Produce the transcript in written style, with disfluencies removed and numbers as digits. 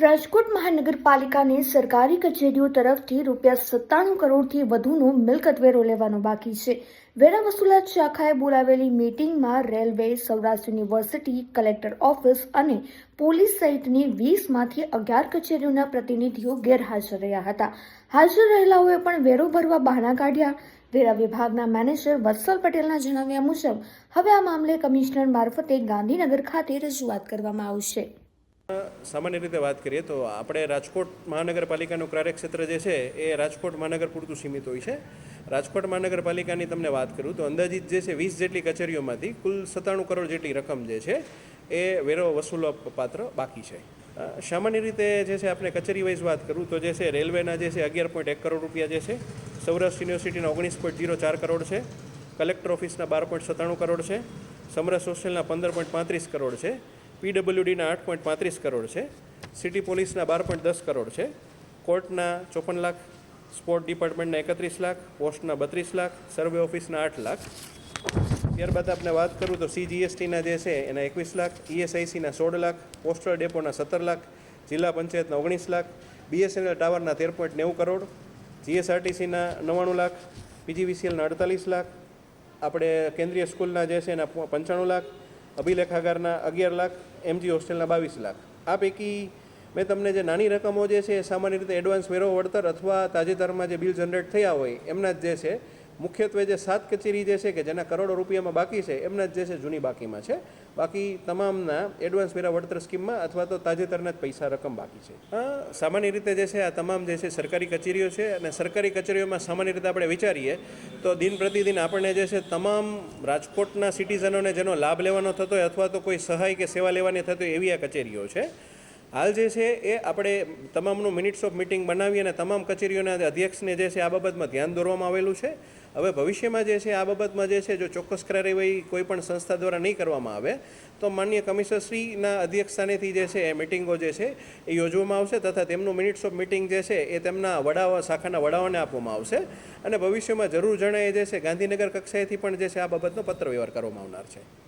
રાજકોટ મહાનગરપાલિકાની સરકારી કચેરીઓ તરફથી ₹97 કરોડથી વધુનો મિલકત વેરો લેવાનો બાકી છે. વેરા વસૂલાત શાખાએ બોલાવેલી મીટિંગમાં railway, Saurashtra university, collector office અને પોલીસ સહિતની 20માંથી 11 કચેરીઓના પ્રતિનિધિઓ ગેરહાજર રહ્યા હતા. હાજર રહેલાઓએ પણ વેરો ભરવા બહાના કાઢ્યા. વેરા વિભાગના મેનેજર વત્સલ પટેલના જણાવ્યા મુજબ હવે આ મામલે કમિશનર મારફતે ગાંધીનગર ખાતે રજૂઆત કરવામાં આવશે. સામાન્ય રીતે વાત કરીએ તો આપણે રાજકોટ મહાનગરપાલિકાનું કાર્યક્ષેત્ર જે છે એ રાજકોટ મહાનગર પૂરતું સીમિત હોય છે. રાજકોટ મહાનગરપાલિકાની તમને વાત કરું તો અંદાજિત જે છે 20 જેટલી કચેરીઓમાંથી કુલ 97 કરોડ જેટલી રકમ જે છે એ વેરો વસૂલવા પાત્ર બાકી છે. સામાન્ય રીતે જે છે આપણે કચેરી વાઇઝ વાત કરું તો જે છે રેલવેના જે છે 11.1 કરોડ રૂપિયા જે છે, સૌરાષ્ટ્ર યુનિવર્સિટીના 19.04 કરોડ છે, કલેક્ટર ઓફિસના 12.97 કરોડ છે, સમરસ હોસ્ટેલના 15.35 કરોડ છે, પીડબ્લ્યુડીના 8.35 કરોડ છે, સિટી પોલીસના 12.10 કરોડ છે, કોર્ટના 54 લાખ, સ્પોર્ટ ડિપાર્ટમેન્ટના 31 લાખ, પોસ્ટના 32 લાખ, સર્વે ઓફિસના 8 લાખ. ત્યારબાદ આપણે વાત કરું તો CGSTના જે છે એના 21 લાખ, ESICના 16 લાખ, પોસ્ટલ ડેપોના 17 લાખ, જિલ્લા પંચાયતના 19 લાખ, BSNL ટાવરના 13.90 કરોડ, GSRTCના 99 લાખ, PGVCLના 48 લાખ, આપણે કેન્દ્રીય સ્કૂલના જે છે એના 95 લાખ, અભિલેખાગારના 11 લાખ, MG હોસ્ટેલના 22 લાખ. આ પૈકી મેં તમને જે નાની રકમો જે છે એ સામાન્ય રીતે એડવાન્સ વેરો વળતર અથવા તાજેતરમાં જે બિલ જનરેટ થયા હોય એમના જ જે છે, મુખ્યત્વે જે 7 કચેરી જે છે કે જેના કરોડો રૂપિયામાં બાકી છે એમના જ જે છે જૂની બાકીમાં છે. બાકી તમામના એડવાન્સ વેરા વળતર સ્કીમમાં અથવા તો તાજેતરના જ પૈસા રકમ બાકી છે. સામાન્ય રીતે જે છે આ તમામ જે છે સરકારી કચેરીઓ છે અને સરકારી કચેરીઓમાં સામાન્ય રીતે આપણે વિચારીએ તો દિન પ્રતિદિન આપણને જે છે તમામ રાજકોટના સિટીઝનોને જેનો લાભ લેવાનો થતો હોય અથવા તો કોઈ સહાય કે સેવા લેવાની થતી હોય એવી આ કચેરીઓ છે. હાલ જે છે એ આપણે તમામનું મિનિટ્સ ઓફ મિટિંગ બનાવી અને તમામ કચેરીઓના અધ્યક્ષને જે છે આ બાબતમાં ધ્યાન દોરવામાં આવેલું છે. હવે ભવિષ્યમાં જે છે આ બાબતમાં જે છે જો ચોક્કસ કાર્યવાહી કોઈ પણ સંસ્થા દ્વારા નહીં કરવામાં આવે તો માનનીય કમિશનરશ્રીના અધ્યક્ષસ્થાનેથી જે છે એ મિટિંગો જે છે એ યોજવામાં આવશે તથા તેમનું મિનિટ્સ ઓફ મિટિંગ જે છે એ તેમના વડાઓ, શાખાના વડાઓને આપવામાં આવશે અને ભવિષ્યમાં જરૂર જણાય જે છે ગાંધીનગર કક્ષાએથી પણ જે છે આ બાબતનો પત્ર વ્યવહાર કરવામાં આવનાર છે.